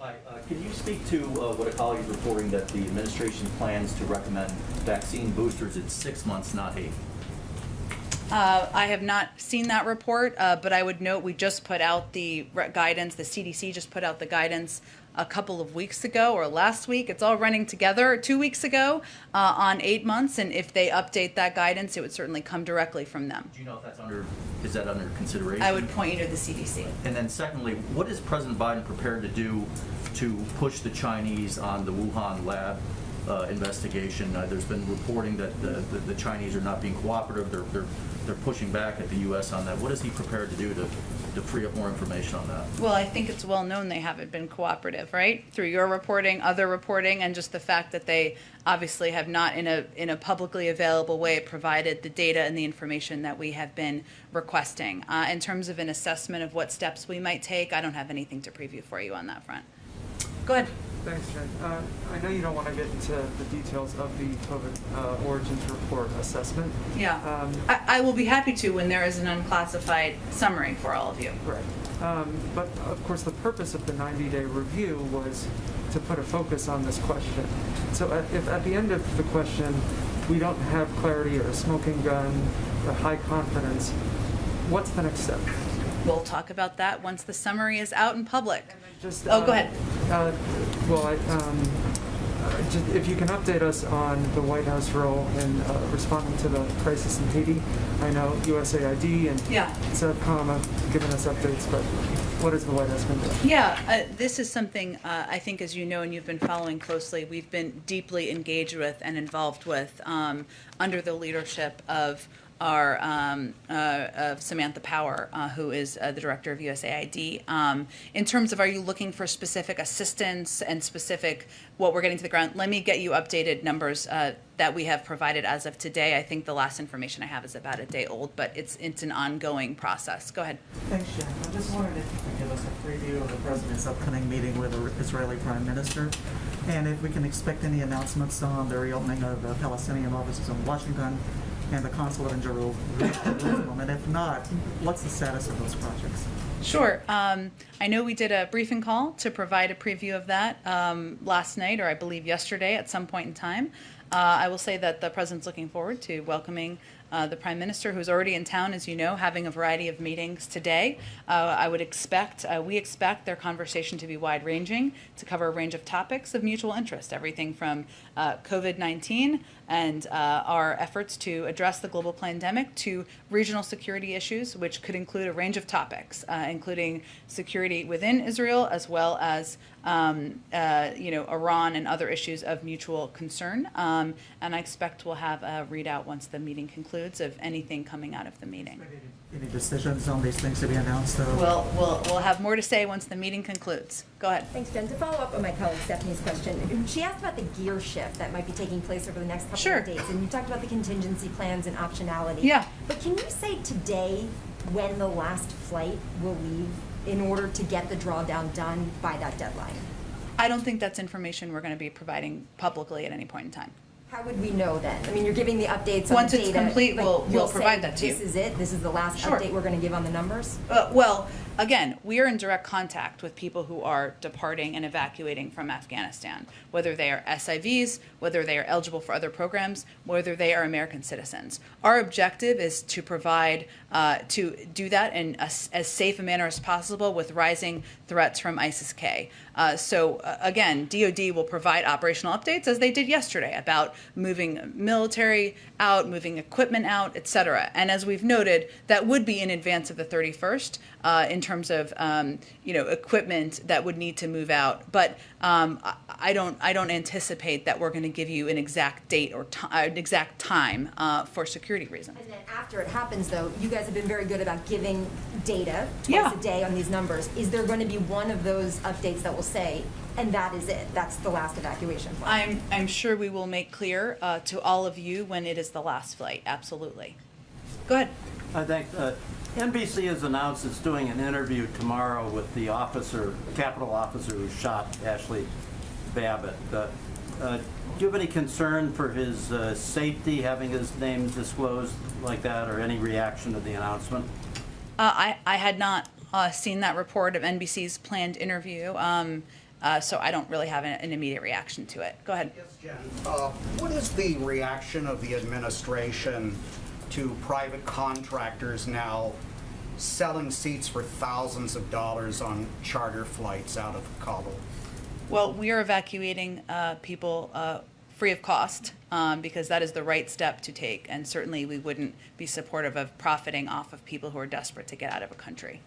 Hi, can you speak to what a colleague is reporting that the administration plans to recommend vaccine boosters at 6 months, not 8? I have not seen that report, but I would note we just put out the guidance. The CDC just put out the guidance a couple of weeks ago or last week. It's all running together 2 weeks ago on 8 months. And if they update that guidance, it would certainly come directly from them. Do you know if that's is that under consideration? I would point you to the CDC. And then secondly, what is President Biden prepared to do to push the Chinese on the Wuhan lab investigation? There's been reporting that the Chinese are not being cooperative. They're pushing back at the U.S. on that. What is he prepared to do to free up more information on that? Well, I think it's well known they haven't been cooperative, right? Through your reporting, other reporting, and just the fact that they obviously have not in a publicly available way provided the data and the information that we have been requesting. In terms of an assessment of what steps we might take, I don't have anything to preview for you on that front. Go ahead. Thanks, Jen. I know you don't want to get into the details of the COVID origins report assessment. Yeah, I will be happy to when there is an unclassified summary for all of you. Right. But of course, the purpose of the 90-day review was to put a focus on this question. So if at the end of the question we don't have clarity or a smoking gun or high confidence, what's the next step? We'll talk about that once the summary is out in public. Just, go ahead. Just, if you can update us on the White House role in responding to the crisis in Haiti. I know USAID and CEPCOM have given us updates, but what has the White House been doing? Yeah, this is something I think, as you know, and you've been following closely, we've been deeply engaged with and involved with under the leadership of our of Samantha Power, who is the director of USAID. In terms of, are you looking for specific assistance and specific what we're getting to the ground? Let me get you updated numbers that we have provided as of today. I think the last information I have is about a day old, but it's an ongoing process. Go ahead. Thanks, Jen. I just wondered if you could give us a preview of the president's upcoming meeting with the Israeli Prime Minister, and if we can expect any announcements on the reopening of the Palestinian offices in Washington and the consulate in Jerusalem, and if not, what's the status of those projects? Sure. I know we did a briefing call to provide a preview of that last night, or I believe yesterday at some point in time. I will say that the president's looking forward to welcoming the Prime Minister, who's already in town, as you know, having a variety of meetings today. We expect their conversation to be wide-ranging, to cover a range of topics of mutual interest, everything from COVID-19 and our efforts to address the global pandemic to regional security issues, which could include a range of topics, including security within Israel, as well as Iran and other issues of mutual concern. And I expect we'll have a readout once the meeting concludes of anything coming out of the meeting. Any decisions on these things to be announced, though? We'll have more to say once the meeting concludes. Go ahead. Thanks, Jen. To follow up on my colleague Stephanie's question, she asked about the gear shift that might be taking place over the next couple of days, and you talked about the contingency plans and optionality. Yeah. But can you say today when the last flight will leave in order to get the drawdown done by that deadline? I don't think that's information we're going to be providing publicly at any point in time. How would we know then? I mean, you're giving the updates on once the data. Once it's complete, we'll provide that to you. This is it? This is the last update we're going to give on the numbers? Well, again, we are in direct contact with people who are departing and evacuating from Afghanistan, whether they are SIVs, whether they are eligible for other programs, whether they are American citizens. Our objective is to provide, to do that in as safe a manner as possible with rising threats from ISIS-K. Again, DoD will provide operational updates, as they did yesterday, about moving military out, moving equipment out, et cetera. And as we've noted, that would be in advance of the 31st in terms of equipment that would need to move out. But I don't anticipate that we're going to give you an exact date or an exact time for security reasons. And then after it happens, though, you guys have been very good about giving data twice a day on these numbers. Is there going to be one of those updates that will say, and that is it, that's the last evacuation flight? I'm sure we will make clear to all of you when it is the last flight. Absolutely. Go ahead. I think NBC has announced it's doing an interview tomorrow with the Capitol officer who shot Ashley Babbitt. Do you have any concern for his safety, having his name disclosed like that, or any reaction to the announcement? I had not seen that report of NBC's planned interview. So I don't really have an immediate reaction to it. Go ahead. Yes, Jen. What is the reaction of the administration to private contractors now selling seats for thousands of dollars on charter flights out of Kabul? Well, we are evacuating people free of cost because that is the right step to take. And certainly we wouldn't be supportive of profiting off of people who are desperate to get out of a country.